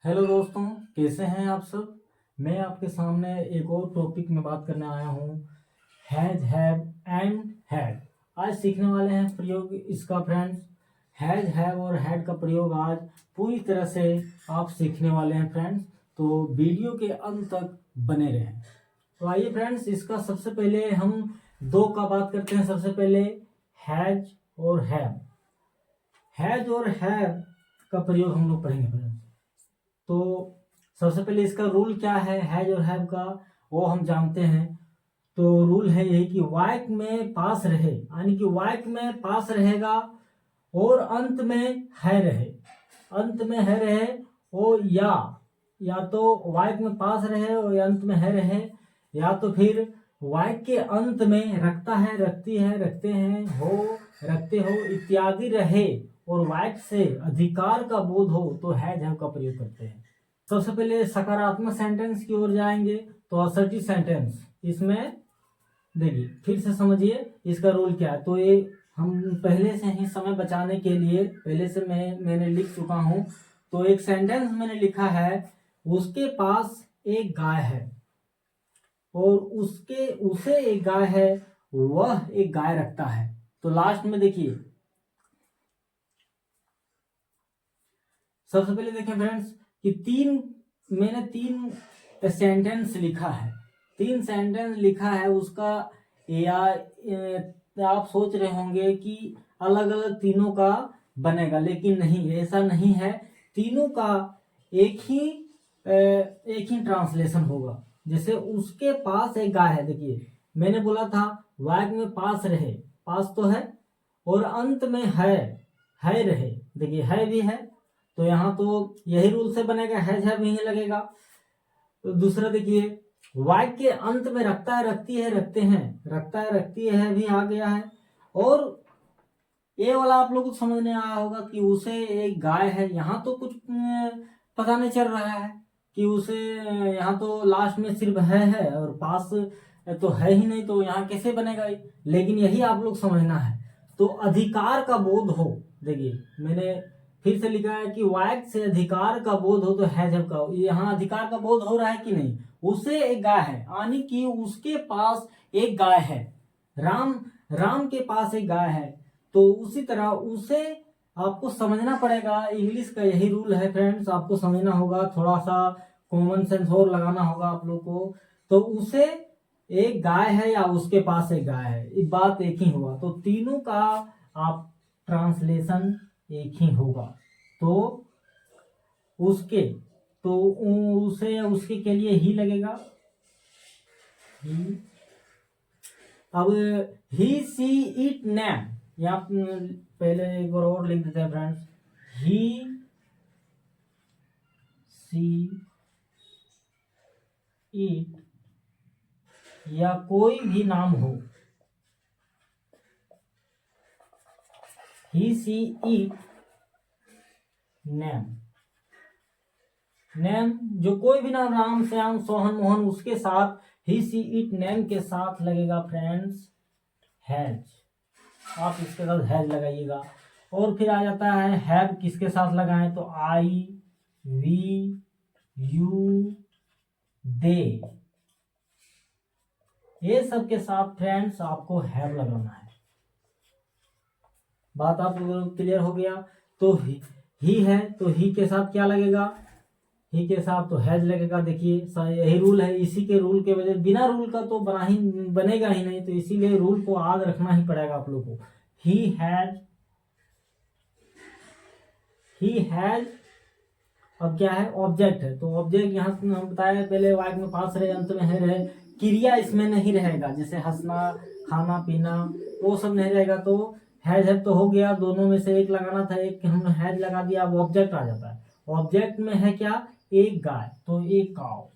Hello दोस्तों, कैसे हैं आप सब। मैं आपके सामने एक और टॉपिक में बात करने आया हूँ। Has, have and had. आज सीखने वाले हैं प्रयोग इसका फ्रेंड्स। हैज, हैव और हैड का प्रयोग आज पूरी तरह से आप सीखने वाले हैं फ्रेंड्स। तो वीडियो के अंत तक बने रहें। तो आइए फ्रेंड्स, इसका सबसे पहले हम दो का बात करते हैं। सबसे पहले हैज और हैव। हैज और हैव का प्रयोग हम लोग पढ़ेंगे फ्रेंड्स। तो सबसे पहले इसका रूल क्या है हैज और हैव का, वो हम जानते हैं। तो रूल है यही कि वाक्य में पास रहे, यानी कि वाक्य में पास रहेगा और अंत में है रहे। अंत में है रहे और या तो वाक्य में पास रहे और अंत में है रहे, या तो फिर वाक्य के अंत में रखता है, रखती है, रखते हैं, हो, रखते हो इत्यादि रहे और वाक्य से अधिकार का बोध हो तो हैज हैव का प्रयोग करते हैं। सबसे पहले सकारात्मक सेंटेंस की ओर जाएंगे तो असर्टिव सेंटेंस। इसमें देखिए फिर से समझिए इसका रूल क्या है। तो ये हम पहले से ही समय बचाने के लिए पहले से मैंने लिख चुका हूं। तो एक सेंटेंस मैंने लिखा है, उसके पास एक गाय है और उसे एक गाय है, वह एक गाय रखता है। तो लास्ट में देखिए, सबसे पहले देखें फ्रेंड्स कि मैंने तीन सेंटेंस लिखा है। तीन सेंटेंस लिखा है उसका, या आप सोच रहे होंगे कि अलग अलग तीनों का बनेगा, लेकिन नहीं, ऐसा नहीं है। तीनों का एक ही ट्रांसलेशन होगा। जैसे उसके पास एक गाय है, देखिए मैंने बोला था वाक्य में पास रहे, पास तो है, और अंत में है रहे, देखिए है भी है, तो यहाँ तो यही रूल से बनेगा, हैज हैव नहीं लगेगा। तो दूसरा देखिए, वाक्य के अंत में रखता है, रखती है, रखते हैं, रखता है, रखती है भी आ गया है। और ये वाला आप लोगों को समझ में आया होगा कि उसे एक गाय है। यहाँ तो कुछ पता नहीं चल रहा है कि उसे, यहाँ तो लास्ट में सिर्फ है और पास तो है ही नहीं, तो यहाँ कैसे बनेगा ये? लेकिन यही आप लोग समझना है। तो अधिकार का बोध हो, देखिए मैंने फिर से लिखा है कि वाक्य से अधिकार का बोध हो तो हैज हैव का। यहाँ अधिकार का बोध हो रहा है कि नहीं? उसे एक गाय है, यानी कि उसके पास एक गाय है। राम के पास एक गाय है। तो उसी तरह उसे आपको समझना पड़ेगा। इंग्लिश का यही रूल है फ्रेंड्स, आपको समझना होगा, थोड़ा सा कॉमन सेंस और लगाना होगा आप लोग को। तो उसे एक गाय है या उसके पास एक गाय है, ये बात एक ही हुआ। तो तीनों का आप ट्रांसलेशन एक ही होगा। तो उसके, तो उसे या उसके के लिए ही लगेगा, ही। अब ही सी इट नैम, या पहले एक बार और लिख देते हैं फ्रेंड्स, ही सी इट, या कोई भी नाम हो, ही सी इट नैम। नेम जो कोई भी नाम, राम, श्याम, सोहन, मोहन, उसके साथ ही सी इट नेम के साथ लगेगा फ्रेंड्स हैज। आप इसके साथ हैज लगाइएगा। और फिर आ जाता है हैव, किसके साथ लगाएं? तो आई, वी, यू, दे, ये सब के साथ फ्रेंड्स आपको हैव लगाना है। बात आप क्लियर हो गया? तो ही है तो ही के साथ क्या लगेगा? ही के साथ तो हैज लगेगा। देखिए यही रूल है, इसी के रूल के वजह, बिना रूल का तो बनेगा ही नहीं, तो इसीलिए रूल को याद रखना ही पड़ेगा आप लोगों को। He has. अब क्या है? ऑब्जेक्ट है। तो ऑब्जेक्ट यहाँ हम बताया पहले, वाक्य में पास रहे, अंत में है रहे, क्रिया इसमें नहीं रहेगा, जैसे हंसना, खाना पीना, वो सब नहीं रहेगा। तो हैज है तो हो गया, दोनों में से एक लगाना था, एक हमने हैज लगा दिया, अब ऑब्जेक्ट आ जाता है। ऑब्जेक्ट में है क्या? एक गाय, तो एक काव।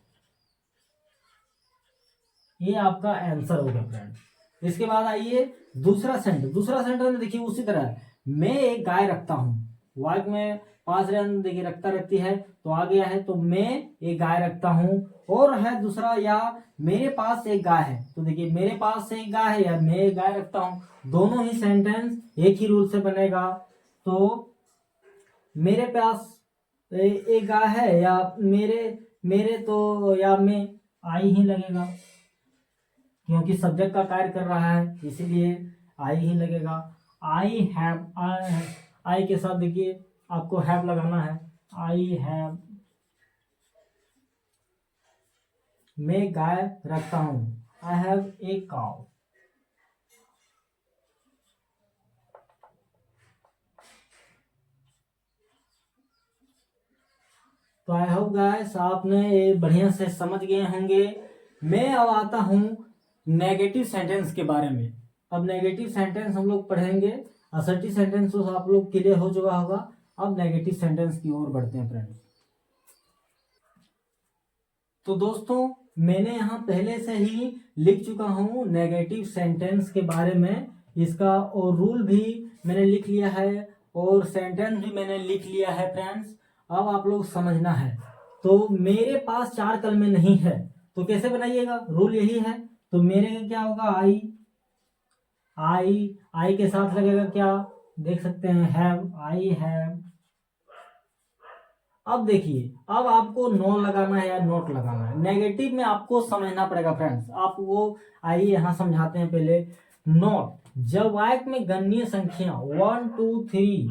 ये आपका आंसर हो गया फ्रेंड। इसके बाद आइए दूसरा सेंटेंस। दूसरा सेंटेंस में देखिए उसी तरह, मैं एक गाय रखता हूं। वाक्य में पास रन देखिए, रखता रहती है तो आ गया है, तो मैं एक गाय रखता हूं। और है दूसरा, या मेरे पास एक गाय है। तो देखिए मेरे पास एक गाय है या मैं एक गाय रखता हूं, दोनों ही सेंटेंस एक ही रूल से बनेगा। तो मेरे पास एक गाय है, या मेरे मेरे तो या में आई ही लगेगा, क्योंकि सब्जेक्ट का कार्य कर रहा है इसीलिए आई ही लगेगा। आई हैव, आई के साथ देखिए आपको हैव लगाना है। आई हैव, मैं गाय रखता हूँ। I have a cow. तो आई होप गाइस आपने ये बढ़िया से समझ गए होंगे। मैं अब आता हूँ नेगेटिव सेंटेंस के बारे में। अब नेगेटिव सेंटेंस हम लोग पढ़ेंगे। असर्टिव सेंटेंस तो आप लोग क्लियर हो चुका होगा। अब नेगेटिव सेंटेंस की ओर बढ़ते हैं फ्रेंड्स। तो दोस्तों मैंने यहाँ पहले से ही लिख चुका हूँ नेगेटिव सेंटेंस के बारे में। इसका और रूल भी मैंने लिख लिया है और सेंटेंस भी मैंने लिख लिया है फ्रेंड्स। अब आप लोग समझना है। तो मेरे पास 4 कलमें नहीं है, तो कैसे बनाइएगा? रूल यही है। तो मेरे का क्या होगा? आई। आई के साथ लगेगा क्या? देख सकते हैं हैव, आई हैव। अब देखिए, अब आपको नो लगाना है या नोट लगाना है। नेगेटिव में आपको समझना पड़ेगा फ्रेंड्स। आपको आइए यहाँ समझाते हैं पहले। नोट, जब वाक्य में गणनीय संख्या 1 2 3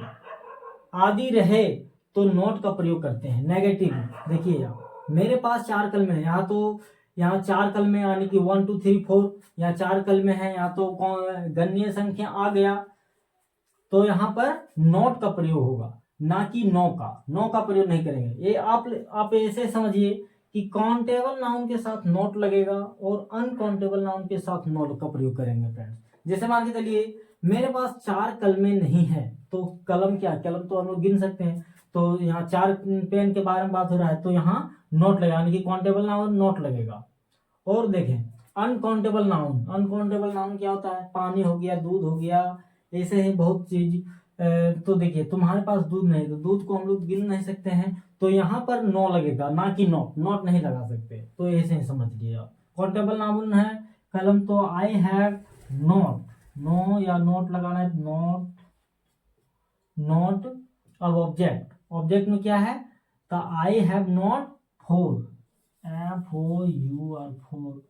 आदि रहे तो नोट का प्रयोग करते हैं नेगेटिव में। देखिए यहाँ मेरे पास 4 कलमे हैं, यहाँ तो यहाँ 4 कलमे यानी कि 1 2 3 4, यहाँ 4 कलमे हैं, यहाँ तो गणनीय संख्या आ गया, तो यहाँ पर नोट का प्रयोग होगा, ना कि नो का प्रयोग नहीं करेंगे। ये आप ऐसे समझिए कि काउंटेबल नाउन के साथ नोट लगेगा और अनकाउंटेबल नाउन के साथ नोट का प्रयोग करेंगे फ्रेंड्स। जैसे मान के चलिए मेरे पास 4 कलमें नहीं है, तो कलम क्या, कलम तो हम लोग गिन सकते हैं। तो यहाँ 4 पेन के बारे में बात हो रहा है, तो यहाँ नोट लगेगा, यानी कि काउंटेबल नाउन नोट लगेगा। और देखें अनकाउंटेबल नाउन क्या होता है? पानी हो गया, दूध हो गया, ऐसे ही बहुत चीज। तो देखिए तुम्हारे पास दूध नहीं, तो दूध को हम लोग गिन नहीं सकते हैं, तो यहाँ पर नो लगेगा, ना कि नोट नहीं लगा सकते। तो ऐसे ही समझ लिए आप। काउंटेबल नाउन है कलम, तो आई हैव नोट, नो या नोट लगाना है, नोट। अब ऑब्जेक्ट में क्या है? तो I have not four, four.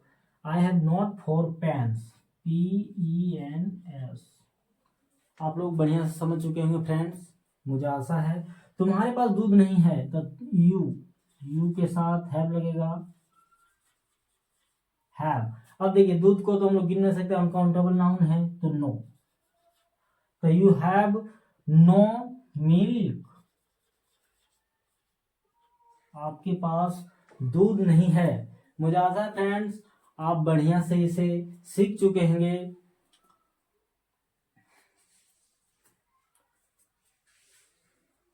I have not 4 pens, PENS। आप लोग बढ़िया से समझ चुके होंगे फ्रेंड्स, मुझे आशा है। तुम्हारे पास दूध नहीं है, तो यू के साथ हैव लगेगा, हैव। अब देखिए दूध को तो हम लोग गिन नहीं सकते, अनकाउंटेबल नाउन है, तो नो। तो यू हैव नो मिल्क, आपके पास दूध नहीं है। मुझे आशा है फ्रेंड्स आप बढ़िया से इसे सीख चुके होंगे।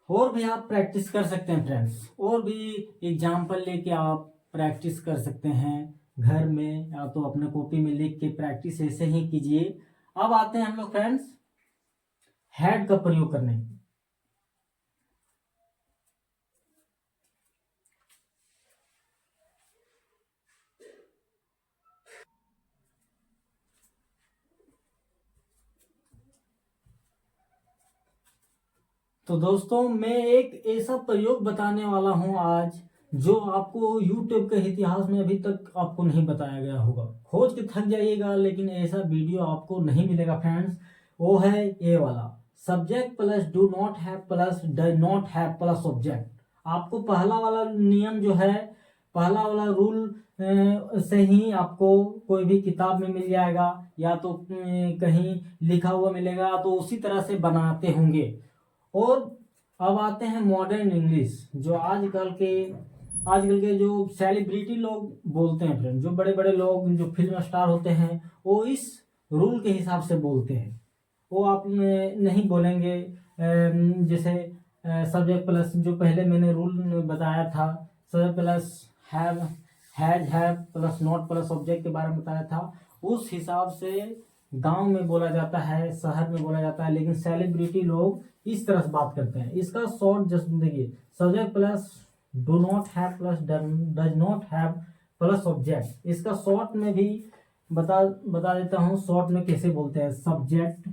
और भी आप प्रैक्टिस कर सकते हैं फ्रेंड्स, और भी एग्जाम्पल लेके आप प्रैक्टिस कर सकते हैं घर में, या तो अपने कॉपी में लिख के प्रैक्टिस ऐसे ही कीजिए। अब आते हैं हम लोग फ्रेंड्स हैड का प्रयोग करने। तो दोस्तों मैं एक ऐसा प्रयोग बताने वाला हूं आज, जो आपको YouTube के इतिहास में अभी तक आपको नहीं बताया गया होगा। खोज के थक जाइएगा, लेकिन ऐसा वीडियो आपको नहीं मिलेगा फ्रेंड्स। वो है ये वाला, subject plus do not have plus does not have plus object. आपको पहला वाला नियम जो है, पहला वाला रूल से ही आपको कोई भी किताब में मिल जाएगा, या तो कहीं लिखा हुआ मिलेगा, तो उसी तरह से बनाते होंगे। और अब आते हैं मॉडर्न इंग्लिश, जो आजकल के जो सेलिब्रिटी लोग बोलते हैं फ्रेंड, जो बड़े बड़े लोग जो फिल्म स्टार होते हैं, वो इस रूल के हिसाब से बोलते हैं। वो आप नहीं बोलेंगे जैसे सब्जेक्ट प्लस, जो पहले मैंने रूल बताया था, subject plus have, have plus not plus object के बारे में बताया था, उस हिसाब से गांव में बोला जाता है, शहर में बोला जाता है। लेकिन सेलिब्रिटी लोग इस तरह से बात करते हैं। इसका शॉर्ट जस्ट देखिए, subject plus do not have plus does not have plus object. इसका शॉर्ट में भी बता देता हूं, शॉर्ट में कैसे बोलते हैं। Subject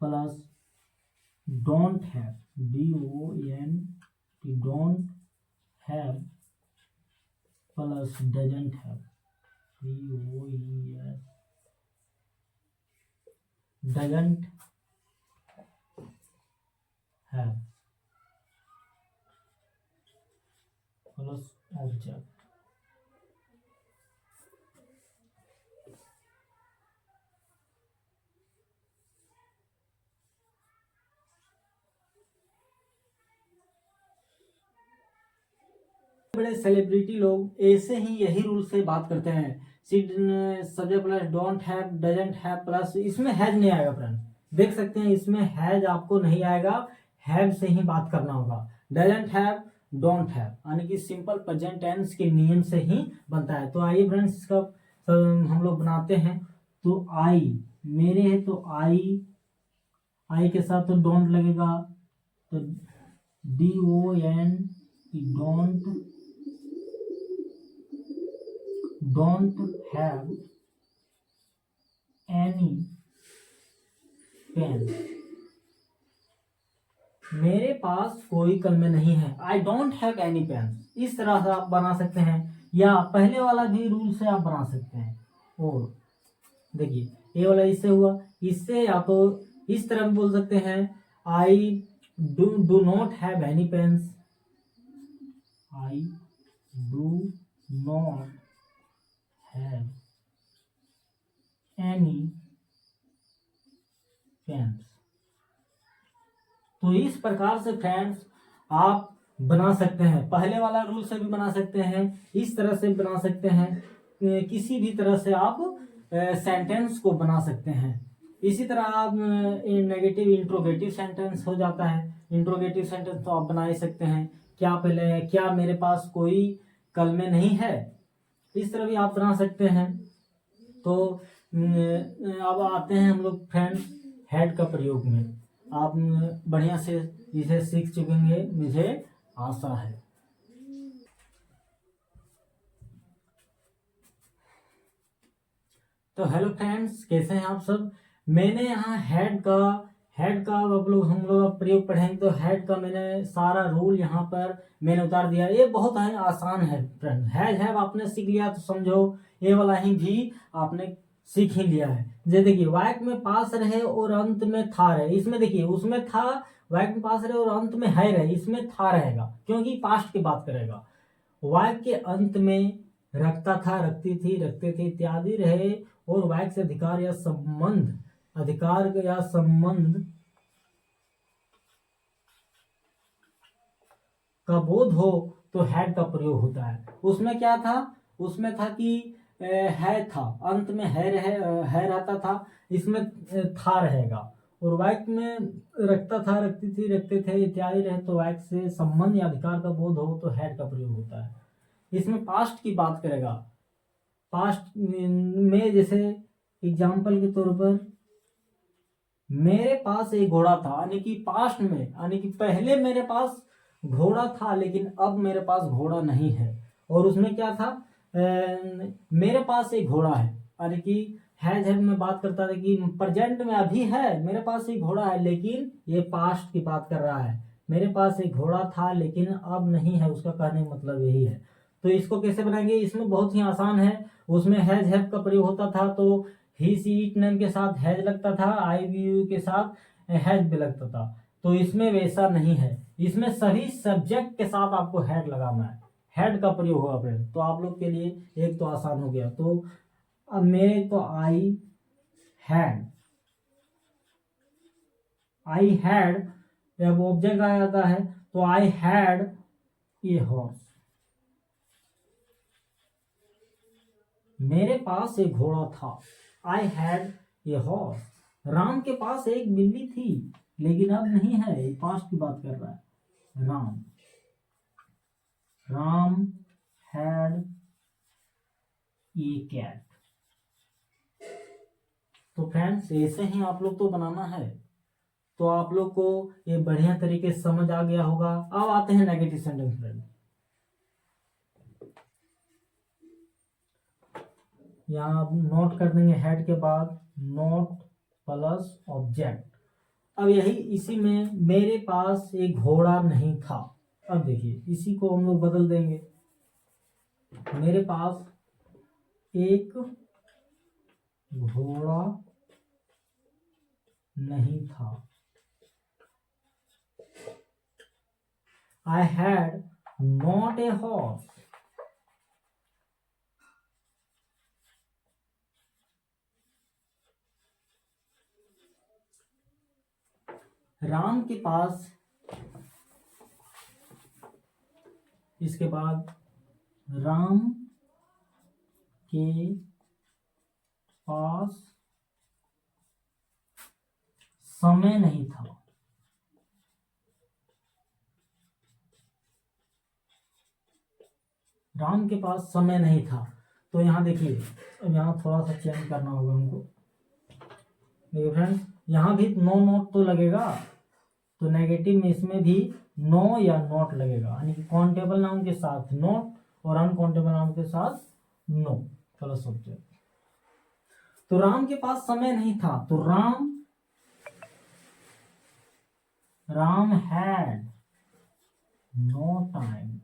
plus don't have, DONT don't have plus doesn't have, DOES doesn't have plus object. बड़े सेलिब्रिटी लोग ऐसे ही यही रूल से बात करते हैं। Subject plus don't have, doesn't have plus, इसमें हैज नहीं आएगा फ्रेंड, देख सकते हैं इसमें हैज आपको नहीं आएगा, हैव से ही बात करना होगा। डजंट हैव, डोंट हैव, यानी कि सिंपल प्रेजेंट टेंस के नियम से ही बनता है। तो आइए फ्रेंड्स इसका हम लोग बनाते हैं। तो आई मेरे है, तो आई के साथ तो डोंट लगेगा, तो DONT, don't have any pen, मेरे पास कोई कलमे नहीं है। I don't have any pen, इस तरह से आप बना सकते हैं, या पहले वाला भी रूल से आप बना सकते हैं। और देखिए ये वाला इससे हुआ, इससे या तो इस तरह भी बोल सकते हैं, I do not have any pens, I do not have any pens. तो इस प्रकार से फ्रेंड्स आप बना सकते हैं, पहले वाला रूल से भी बना सकते हैं, इस तरह से बना सकते हैं, किसी भी तरह से आप सेंटेंस को बना सकते हैं। इसी तरह आप नेगेटिव इंट्रोगेटिव सेंटेंस हो जाता है। इंट्रोगेटिव सेंटेंस तो आप बना ही सकते हैं, क्या मेरे पास कोई कलमे नहीं है, इस तरह भी आप बना सकते हैं। तो अब आते हैं हम लोग फ्रेंड्स हैड का प्रयोग में। आप बढ़िया से इसे सीख चुकेंगे, मुझे आशा है। तो हेलो फ्रेंड्स, कैसे हैं आप सब। मैंने यहाँ हैड का हम लोग प्रयोग पढ़ेंगे। तो हैड का मैंने सारा रूल यहाँ पर मैंने उतार दिया। ये बहुत ही आसान है फ्रेंड, हैव आपने सीख लिया तो समझो ये वाला ही भी आपने सीख ही लिया है। जैसे देखिए वाक्य में पास रहे और अंत में था रहे, इसमें देखिए उसमें था, वाक्य में पास रहे और अंत में है रहे, इसमें था रहेगा क्योंकि पास्ट की बात करेगा। वाक्य के अंत में रखता था, रखती थी, रखते थे इत्यादि रहे, और वाक्य से अधिकार या संबंध का बोध हो तो हैड का प्रयोग होता है। उसमें क्या था, उसमें था कि है था, अंत में है रहता था, इसमें था रहेगा, और वाक्य में रखता था, रखती थी, रखते थे इत्यादि रहे, तो वाक्य से संबंध या अधिकार का बोध हो तो हैड का प्रयोग होता है। इसमें पास्ट की बात करेगा, पास्ट में जैसे एग्जाम्पल के तौर पर मेरे पास एक घोड़ा था, यानी कि पास्ट में, यानी कि पहले मेरे पास घोड़ा था लेकिन अब मेरे पास घोड़ा नहीं है। और उसमें क्या था, मेरे पास एक घोड़ा है, यानी कि हैज में बात करता था कि प्रेजेंट में अभी है, मेरे पास एक घोड़ा है, लेकिन ये पास्ट की बात कर रहा है। मेरे पास एक घोड़ा था लेकिन अब नहीं है, उसका कहने का मतलब यही है। तो इसको कैसे बनाएंगे, इसमें बहुत ही आसान है। उसमें हैज का प्रयोग होता था, तो ही सी इट नेम के साथ हैज लगता था, आई वी यू के साथ हैज भी लगता था। तो इसमें वैसा नहीं है, इसमें सभी सब्जेक्ट के साथ आपको हैड लगाना है, हैड का प्रयोग होगा फ्रेंड। तो आप लोग के लिए एक तो आसान हो गया। तो अब मेरे तो आई हैड जब ऑब्जेक्ट आ जाता है तो आई हैड ए हॉर्स, मेरे पास एक घोड़ा था, I had a horse. Ram के पास एक बिल्ली थी लेकिन अब नहीं है, पास्ट की बात कर रहा है। Ram had a cat. तो फ्रेंड्स ऐसे ही आप लोग को बनाना है, तो आप लोग को ये बढ़िया तरीके से समझ आ गया होगा। अब आते हैं नेगेटिव सेंटेंस फ्रेंड। यहाँ आप नोट कर देंगे हैड के बाद नोट प्लस ऑब्जेक्ट। अब यही इसी में मेरे पास एक घोड़ा नहीं था, अब देखिए इसी को हम लोग बदल देंगे। मेरे पास एक घोड़ा नहीं था। I had not a horse. Ram के पास, इसके बाद राम के पास समय नहीं था। राम के पास समय नहीं था। तो यहाँ देखिए, अब यहाँ थोड़ा सा चेंज करना होगा हमको। देखिए फ्रेंड्स, यहाँ भी नो नोट तो लगेगा, तो नेगेटिव में इसमें भी नो या नोट लगेगा, यानी कि काउंटेबल नाउन के साथ नोट और अनकाउंटेबल नाउन के साथ नो प्लस ऑब्जेक्ट। तो राम के पास समय नहीं था, तो राम हैड नो टाइम,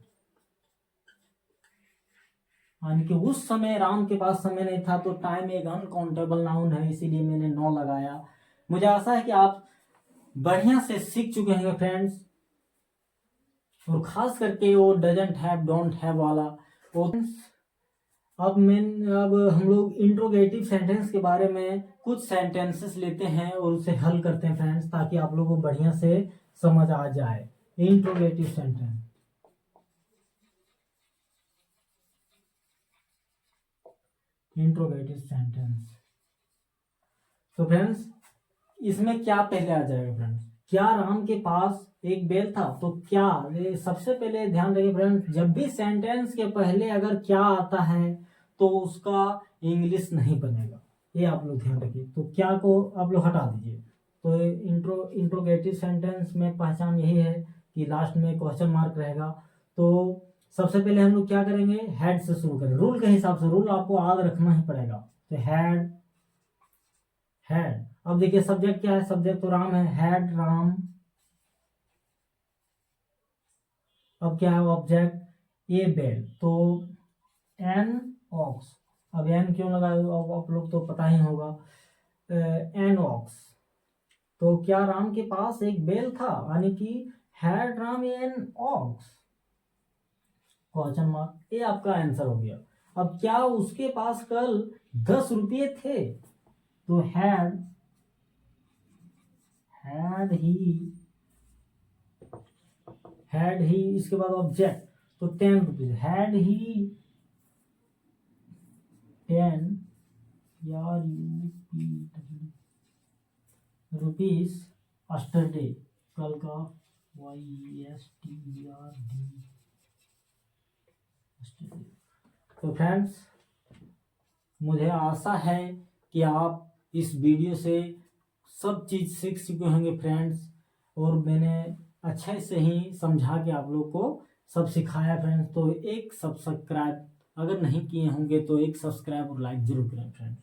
यानी कि उस समय राम के पास समय नहीं था। तो टाइम एक अनकाउंटेबल नाउन है, इसीलिए मैंने नो लगाया। मुझे आशा है कि आप बढ़िया से सीख चुके हैं फ्रेंड्स, और खास करके वो डजंट हैव, डोंट हैव वाला। अब हम लोग इंट्रोगेटिव सेंटेंस के बारे में कुछ सेंटेंसेस लेते हैं और उसे हल करते हैं फ्रेंड्स, ताकि आप लोगों को बढ़िया से समझ आ जाए। Interrogative sentence, interrogative sentence. तो फ्रेंड्स इसमें क्या पहले आ जाएगा फ्रेंड्स, क्या राम के पास एक बैल था? तो क्या, सबसे पहले ध्यान रखिए फ्रेंड्स, जब भी सेंटेंस के पहले अगर क्या आता है तो उसका इंग्लिश नहीं बनेगा, ये आप लोग ध्यान रखिए। तो क्या को आप लोग हटा दीजिए। तो इंट्रोगेटिव सेंटेंस में पहचान यही है कि लास्ट में क्वेश्चन मार्क रहेगा। तो सबसे पहले हम लोग क्या करेंगे, हैड से शुरू करें। रूल के हिसाब से, रूल आपको याद रखना ही पड़ेगा। तो हैड, अब देखिए सब्जेक्ट क्या है, सब्जेक्ट तो राम है, हैड राम। अब क्या है ऑब्जेक्ट, ए बैल, तो एन ऑक्स। अब एन क्यों लगाए, अब आप लोग तो पता ही होगा, एन ऑक्स। तो क्या राम के पास एक बैल था, यानी कि had Ram an ox, question mark, ये आपका आंसर हो गया। अब क्या उसके पास कल 10 रुपये थे? तो हैड ही, इसके बाद ऑब्जेक्ट, तो 10 रुपीज, हैड ही 10 रुपीज अस्टरडे, कल का YESTERD। तो फ्रेंड्स मुझे आशा है कि आप इस वीडियो से सब चीज़ सीख चुके होंगे फ्रेंड्स, और मैंने अच्छे से ही समझा के आप लोग को सब सिखाया फ्रेंड्स। तो एक सब्सक्राइब अगर नहीं किए होंगे तो एक सब्सक्राइब और लाइक जरूर करें फ्रेंड्स।